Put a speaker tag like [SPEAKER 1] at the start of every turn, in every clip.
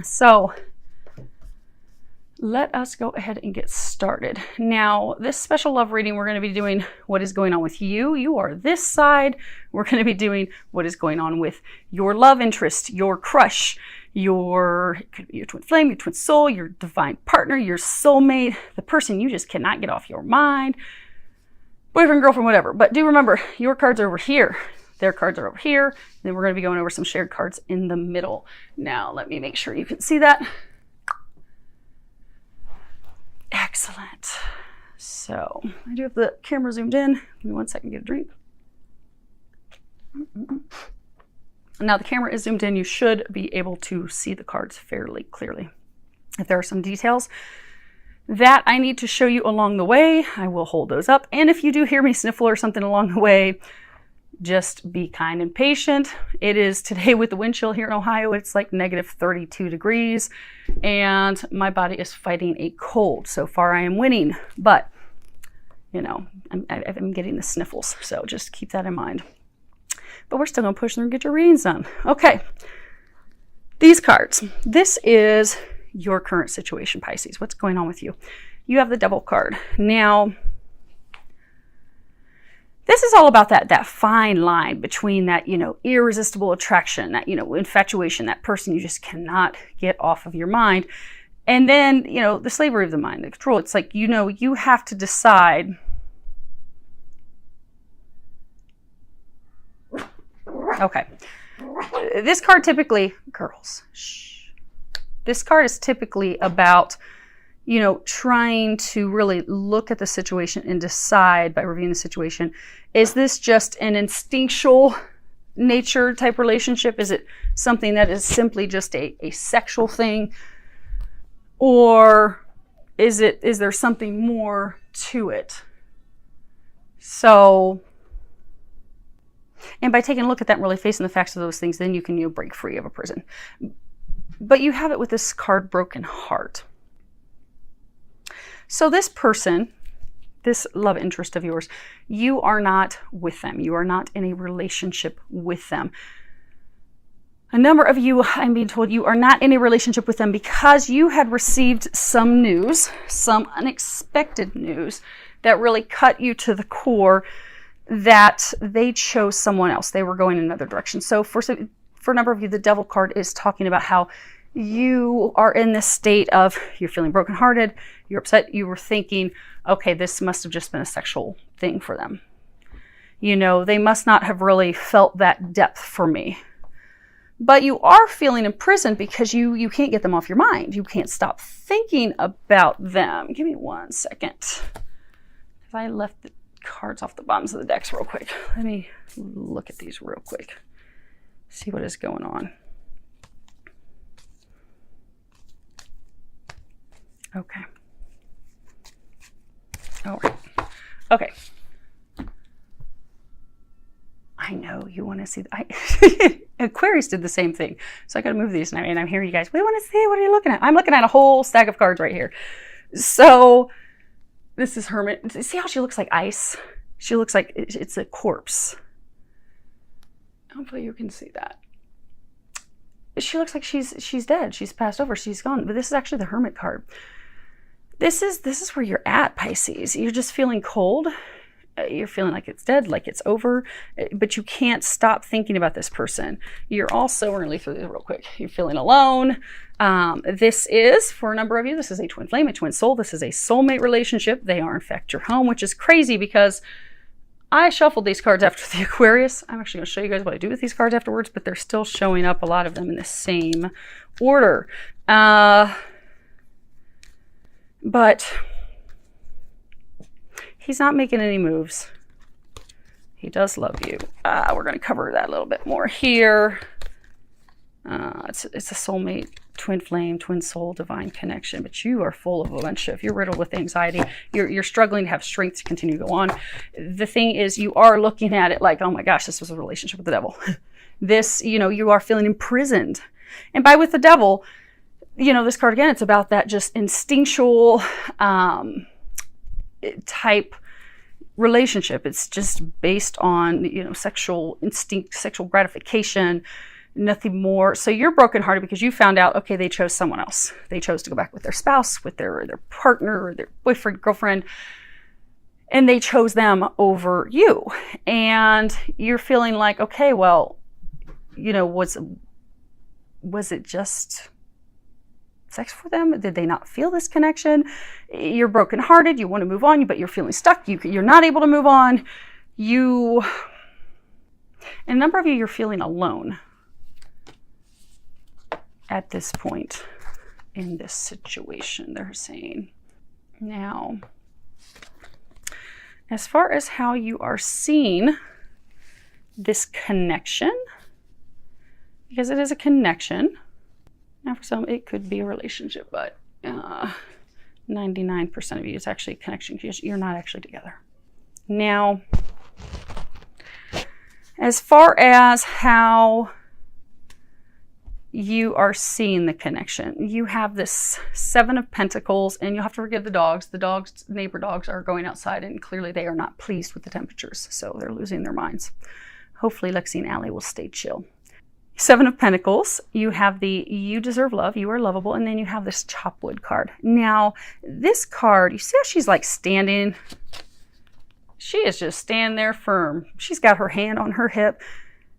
[SPEAKER 1] So let us go ahead and get started. Now, this special love reading, we're going to be doing what is going on with you. You are this side. We're going to be doing what is going on with your love interest, your crush, it could be your twin flame, your twin soul, your divine partner, your soulmate, the person you just cannot get off your mind, boyfriend, girlfriend, whatever. But do remember, your cards are over here. Their cards are over here. And then we're going to be going over some shared cards in the middle. Now, let me make sure you can see that. Excellent. So I do have the camera zoomed in. Give me 1 second, get a drink. Now the camera is zoomed in. You should be able to see the cards fairly clearly. If there are some details that I need to show you along the way, I will hold those up. And if you do hear me sniffle or something along the way, just be kind and patient. It is today with the wind chill here in Ohio. It's like negative 32 degrees and my body is fighting a cold. So far I am winning, but you know, I'm getting the sniffles. So just keep that in mind. But we're still going to push through and get your readings done. Okay. These cards. This is your current situation, Pisces. What's going on with you? You have the Devil card. Now, this is all about that fine line between that, irresistible attraction, that, infatuation, that person you just cannot get off of your mind. And then, the slavery of the mind, the control. It's like, you have to decide. Okay. This card typically, girls, shh. This card is typically about trying to really look at the situation and decide by reviewing the situation, is this just an instinctual nature type relationship? Is it something that is simply just a sexual thing? Or is there something more to it? So, and by taking a look at that and really facing the facts of those things, then you can break free of a prison. But you have it with this card, Broken Heart. So this person, this love interest of yours, you are not with them. You are not in a relationship with them. A number of you, I'm being told, you are not in a relationship with them because you had received some news, some unexpected news that really cut you to the core, that they chose someone else. They were going in another direction. So for a number of you, the Devil card is talking about how you are in this state of, you're feeling brokenhearted, you're upset, you were thinking, okay, this must have just been a sexual thing for them. They must not have really felt that depth for me. But you are feeling imprisoned because you can't get them off your mind. You can't stop thinking about them. Give me 1 second. Because I left the cards off the bottoms of the decks real quick. Let me look at these real quick. See what is going on. Okay. All right. Okay. I know you want to see. Aquarius did the same thing. So I got to move these. And I'm hearing you guys, what do you want to see? What are you looking at? I'm looking at a whole stack of cards right here. So this is Hermit. See how she looks like ice? She looks like it's a corpse. Hopefully you can see that. She looks like she's dead. She's passed over. She's gone. But this is actually the Hermit card. This is where you're at, Pisces. You're just feeling cold. You're feeling like it's dead, like it's over, but you can't stop thinking about this person. You're also, we're going to leaf through this real quick. You're feeling alone. This is, for a number of you, this is a twin flame, a twin soul. This is a soulmate relationship. They are, in fact, your home, which is crazy because I shuffled these cards after the Aquarius. I'm actually going to show you guys what I do with these cards afterwards, but they're still showing up, a lot of them, in the same order. But he's not making any moves. He does love you. We're going to cover that a little bit more here. It's a soulmate, twin flame, twin soul, divine connection. But you are full of a bunch of, you're riddled with anxiety. You're struggling to have strength to continue to go on. The thing is, you are looking at it like, oh my gosh, this was a relationship with the devil. This, you are feeling imprisoned. And by with the devil, this card again, it's about that just instinctual type relationship. It's just based on, sexual instinct, sexual gratification. nothing more. So you're brokenhearted because you found out, okay, they chose someone else. They chose to go back with their spouse, with their partner, or their boyfriend, girlfriend, and they chose them over you. And you're feeling like, okay, well, was it just sex for them? Did they not feel this connection? You're brokenhearted. You want to move on, but you're feeling stuck. You're not able to move on. And a number of you're feeling alone at this point in this situation, they're saying. Now, as far as how you are seeing this connection, because it is a connection. Now, for some, it could be a relationship, but 99% of you, it's actually a connection because you're not actually together. Now, as far as how you are seeing the connection, you have this 7 of Pentacles, and you'll have to forgive the dogs. The dogs, neighbor dogs, are going outside, and clearly they are not pleased with the temperatures, so they're losing their minds. Hopefully, Lexi and Allie will stay chill. 7 of Pentacles, you have the you deserve love, you are lovable, and then you have this Chopwood card. Now, this card, you see how she's like standing? She is just standing there firm. She's got her hand on her hip.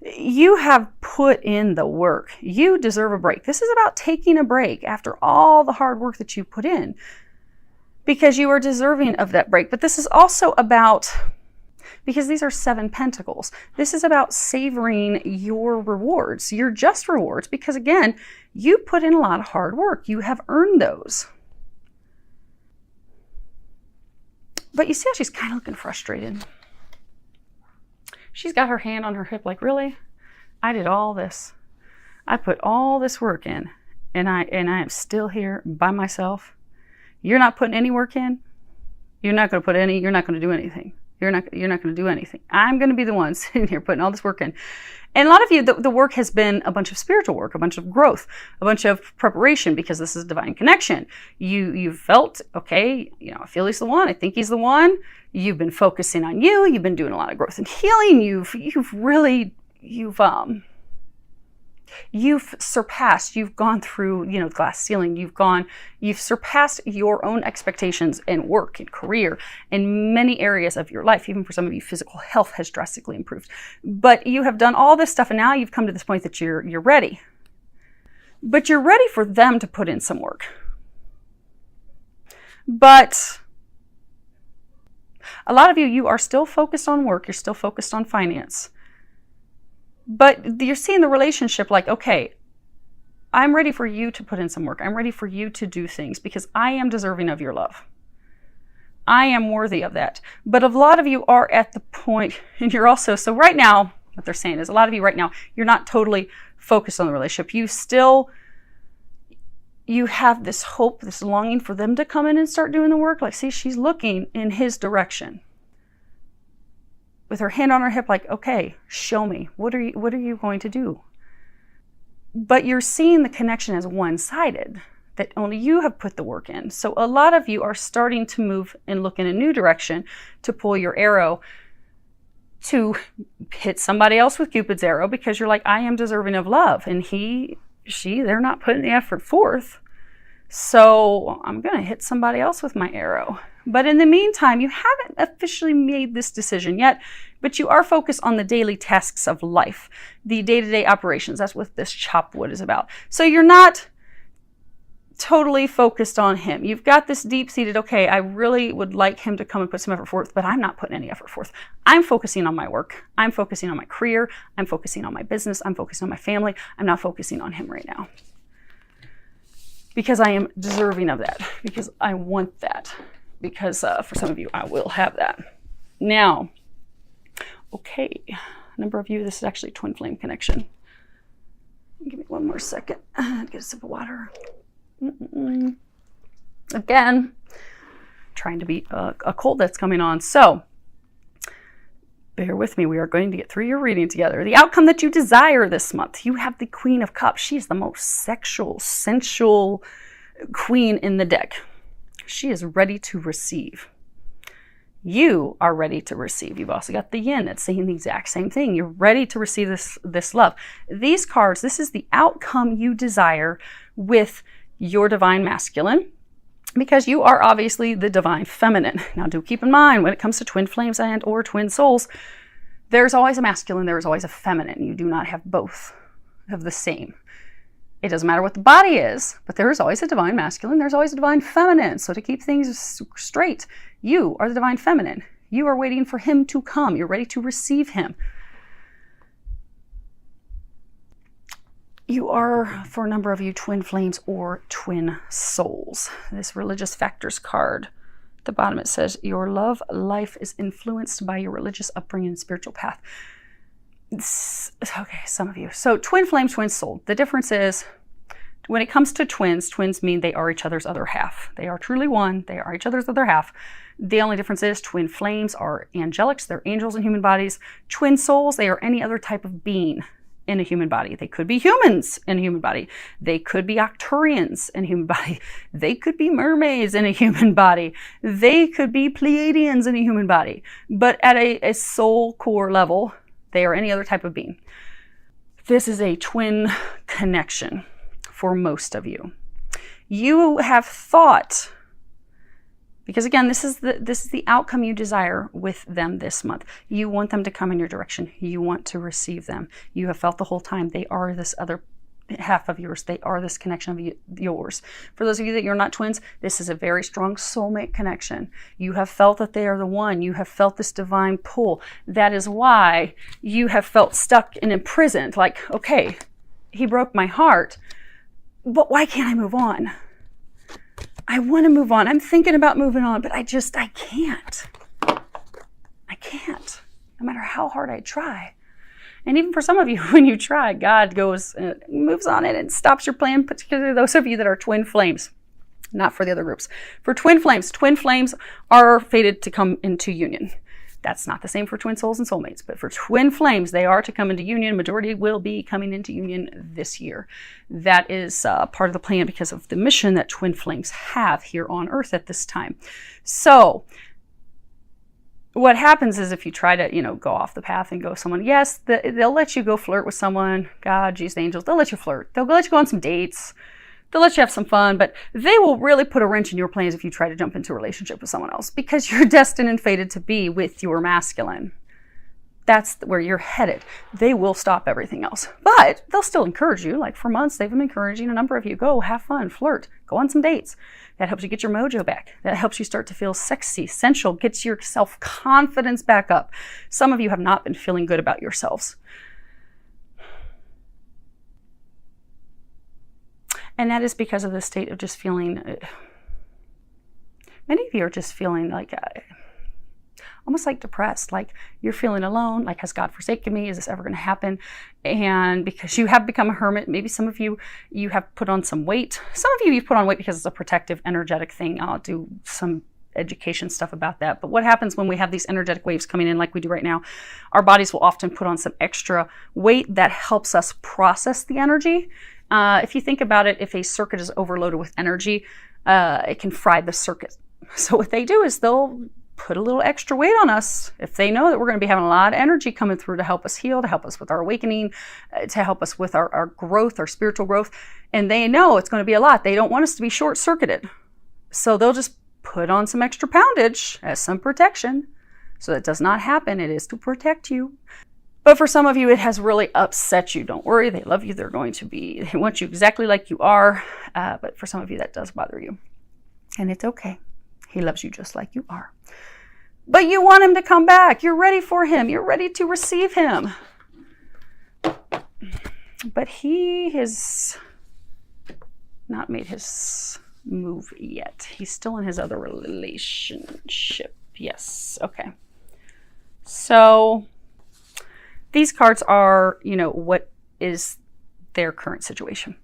[SPEAKER 1] You have put in the work. You deserve a break. This is about taking a break after all the hard work that you put in, because you are deserving of that break. But this is also about, because these are 7 Pentacles, this is about savoring your rewards, your just rewards, because again, you put in a lot of hard work. You have earned those. But you see how she's kind of looking frustrated. She's got her hand on her hip like, really? I did all this. I put all this work in, and I am still here by myself. You're not putting any work in. You're not going to do anything. You're not going to do anything. I'm going to be the one sitting here putting all this work in. And a lot of you, the work has been a bunch of spiritual work, a bunch of growth, a bunch of preparation, because this is divine connection. You've felt, okay, I feel he's the one. I think he's the one. You've been focusing on you. You've been doing a lot of growth and healing. You've surpassed, you've gone through, the glass ceiling. You've surpassed your own expectations in work and career in many areas of your life. Even for some of you, physical health has drastically improved. But you have done all this stuff, and now you've come to this point that you're ready. But you're ready for them to put in some work. But a lot of you are still focused on work. You're still focused on finance. But you're seeing the relationship like, okay, I'm ready for you to put in some work. I'm ready for you to do things because I am deserving of your love. I am worthy of that. But a lot of you are at the point, and you're also, so right now, what they're saying is a lot of you right now, you're not totally focused on the relationship. You have this hope, this longing for them to come in and start doing the work. Like, see, she's looking in his direction with her hand on her hip, like, okay, show me. What are you going to do? But you're seeing the connection as one-sided, that only you have put the work in. So a lot of you are starting to move and look in a new direction to pull your arrow to hit somebody else with Cupid's arrow, because you're like, I am deserving of love. And they're not putting the effort forth. So I'm going to hit somebody else with my arrow. But in the meantime, you haven't officially made this decision yet, but you are focused on the daily tasks of life, the day-to-day operations. That's what this Chopwood is about. So you're not totally focused on him. You've got this deep-seated, okay, I really would like him to come and put some effort forth, but I'm not putting any effort forth. I'm focusing on my work. I'm focusing on my career. I'm focusing on my business. I'm focusing on my family. I'm not focusing on him right now, because I am deserving of that, because I want that. Because for some of you, I will have that. Now, okay, a number of you, this is actually twin flame connection. Give me one more second. Get a sip of water. Again, trying to beat a cold that's coming on. So, bear with me. We are going to get through your reading together. The outcome that you desire this month. You have the Queen of Cups. She's the most sexual, sensual queen in the deck. She is ready to receive. You are ready to receive. You've also got the yin that's saying the exact same thing. You're ready to receive this love. These cards, this is the outcome you desire with your divine masculine, because you are obviously the divine feminine. Now, do keep in mind, when it comes to twin flames and or twin souls, there's always a masculine, there is always a feminine. You do not have both of the same. It doesn't matter what the body is, but there is always a divine masculine, there's always a divine feminine. So to keep things straight, you are the divine feminine. You are waiting for him to come. You're ready to receive him. You are, for a number of you, twin flames or twin souls. This religious factors card, at the bottom it says, your love life is influenced by your religious upbringing and spiritual path. Okay, some of you. So twin flame, twin soul. The difference is, when it comes to twins, twins mean they are each other's other half. They are truly one. They are each other's other half. The only difference is twin flames are angelics. They're angels in human bodies. Twin souls, they are any other type of being in a human body. They could be humans in a human body. They could be Arcturians in a human body. They could be mermaids in a human body. They could be Pleiadians in a human body. But at a soul core level, they are any other type of being. This is a twin connection for most of you. You have thought, because again, this is the outcome you desire with them this month. You want them to come in your direction. You want to receive them. You have felt the whole time they are this other half of yours. They are this connection of yours. For those of you that you're not twins, this is a very strong soulmate connection. You have felt that they are the one. You have felt this divine pull. That is why you have felt stuck and imprisoned. Like, okay, he broke my heart, but why can't I move on? I want to move on. I'm thinking about moving on, but I can't. I can't, no matter how hard I try. And even for some of you, when you try, God goes and moves on it and stops your plan, particularly those of you that are twin flames, not for the other groups. For twin flames are fated to come into union. That's not the same for twin souls and soulmates, but for twin flames, they are to come into union. Majority will be coming into union this year. That is part of the plan because of the mission that twin flames have here on Earth at this time. So what happens is if you try to, go off the path and go someone, yes, they'll let you go flirt with someone. God, Jesus, angels, they'll let you flirt. They'll let you go on some dates. They'll let you have some fun, but they will really put a wrench in your plans if you try to jump into a relationship with someone else, because you're destined and fated to be with your masculine. That's where you're headed. They will stop everything else, but they'll still encourage you. Like for months, they've been encouraging a number of you, go have fun, flirt, go on some dates. That helps you get your mojo back. That helps you start to feel sexy, sensual, gets your self-confidence back up. Some of you have not been feeling good about yourselves. And that is because of the state of just feeling, many of you are just feeling like, almost like depressed, like you're feeling alone, like has God forsaken me? Is this ever going to happen? And because you have become a hermit, maybe some of you have put on some weight. Some of you've put on weight because it's a protective, energetic thing. I'll do some education stuff about that. But what happens when we have these energetic waves coming in like we do right now? Our bodies will often put on some extra weight that helps us process the energy. If you think about it, if a circuit is overloaded with energy, it can fry the circuit. So what they do is they'll put a little extra weight on us if they know that we're going to be having a lot of energy coming through to help us heal, to help us with our awakening, to help us with our growth, our spiritual growth. And they know it's going to be a lot. They don't want us to be short-circuited. So they'll just put on some extra poundage as some protection. So that does not happen. It is to protect you. But for some of you, it has really upset you. Don't worry. They love you. They want you exactly like you are. But for some of you, that does bother you. And it's okay. He loves you just like you are. But you want him to come back. You're ready for him. You're ready to receive him. But he has not made his move yet. He's still in his other relationship. Yes. Okay. So these cards are, what is their current situation.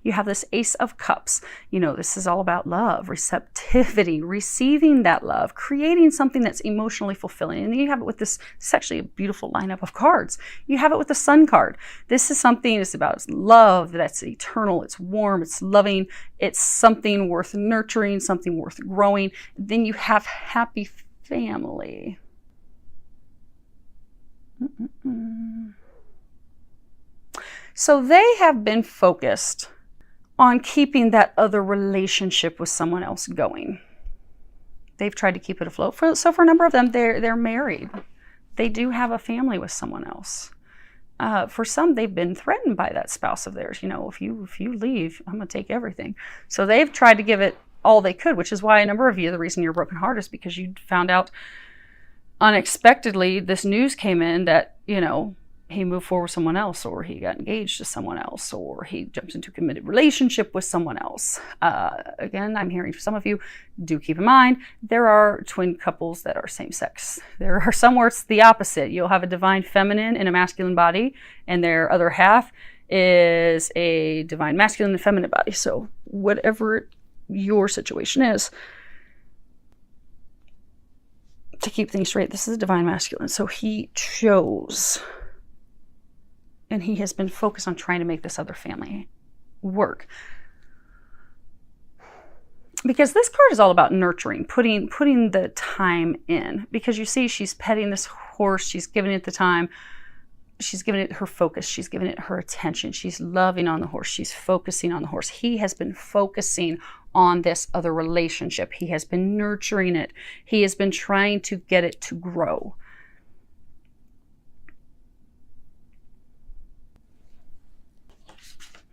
[SPEAKER 1] You have this Ace of Cups. This is all about love, receptivity, receiving that love, creating something that's emotionally fulfilling. And then you have it with this, it's actually a beautiful lineup of cards. You have it with the Sun card. This is something, it's about love that's eternal, it's warm, it's loving, it's something worth nurturing, something worth growing. Then you have happy family. So they have been focused on keeping that other relationship with someone else going. They've tried to keep it afloat. So for a number of them, they're married. They do have a family with someone else. For some, they've been threatened by that spouse of theirs. If you leave, I'm going to take everything. So they've tried to give it all they could, which is why a number of you, the reason you're broken heart is because you found out unexpectedly this news came in that, he moved forward with someone else, or he got engaged to someone else, or he jumps into a committed relationship with someone else. Again, I'm hearing from some of you, do keep in mind, there are twin couples that are same sex. There are some where it's the opposite. You'll have a divine feminine in a masculine body, and their other half is a divine masculine and feminine body. So whatever your situation is, to keep things straight, this is a divine masculine. So he chose, and he has been focused on trying to make this other family work. Because this card is all about nurturing, putting the time in. Because you see, she's petting this horse, she's giving it the time, she's giving it her focus, she's giving it her attention, she's loving on the horse, she's focusing on the horse. He has been focusing on this other relationship. He has been nurturing it. He has been trying to get it to grow.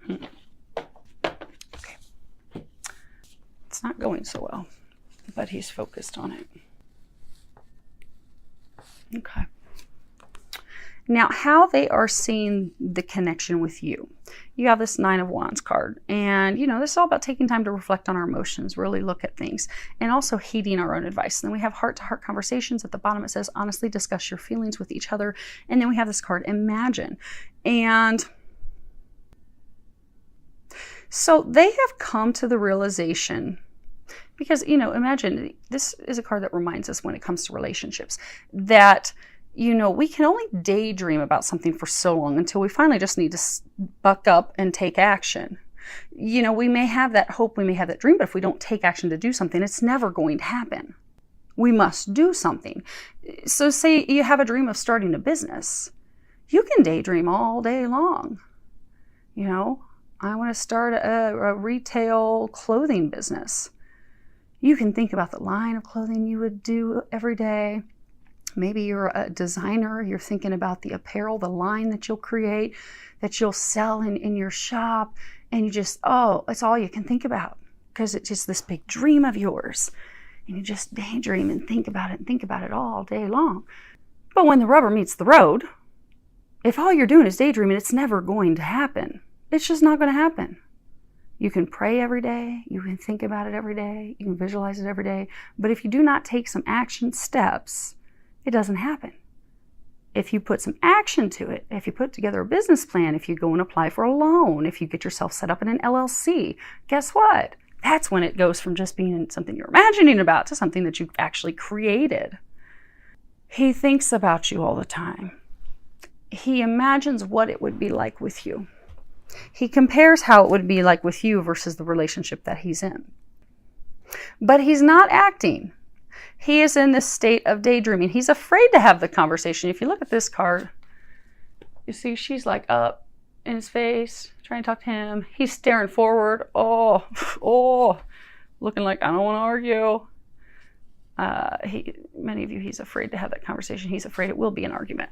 [SPEAKER 1] Okay. It's not going so well, but he's focused on it. Okay. Now, how they are seeing the connection with you. You have this 9 of Wands card, and this is all about taking time to reflect on our emotions, really look at things, and also heeding our own advice. And then we have heart-to-heart conversations. At the bottom it says, honestly discuss your feelings with each other. And then we have this card, imagine. And so they have come to the realization, because, imagine, this is a card that reminds us when it comes to relationships, that we can only daydream about something for so long until we finally just need to buck up and take action. We may have that hope, we may have that dream, but if we don't take action to do something, it's never going to happen. We must do something. So say you have a dream of starting a business. You can daydream all day long. I want to start a retail clothing business. You can think about the line of clothing you would do every day. Maybe you're a designer, you're thinking about the apparel, the line that you'll create, that you'll sell in your shop, and you just, it's all you can think about, because it's just this big dream of yours. And you just daydream and think about it all day long. But when the rubber meets the road, if all you're doing is daydreaming, it's never going to happen. It's just not going to happen. You can pray every day, you can think about it every day, you can visualize it every day, but if you do not take some action steps, it doesn't happen. If you put some action to it, if you put together a business plan, if you go and apply for a loan, if you get yourself set up in an LLC, guess what? That's when it goes from just being something you're imagining about to something that you've actually created. He thinks about you all the time. He imagines what it would be like with you. He compares how it would be like with you versus the relationship that he's in. But he's not acting. He is in this state of daydreaming. He's afraid to have the conversation. If you look at this card, you see she's like up in his face, trying to talk to him. He's staring forward. Looking like, I don't want to argue. Many of you, he's afraid to have that conversation. He's afraid it will be an argument.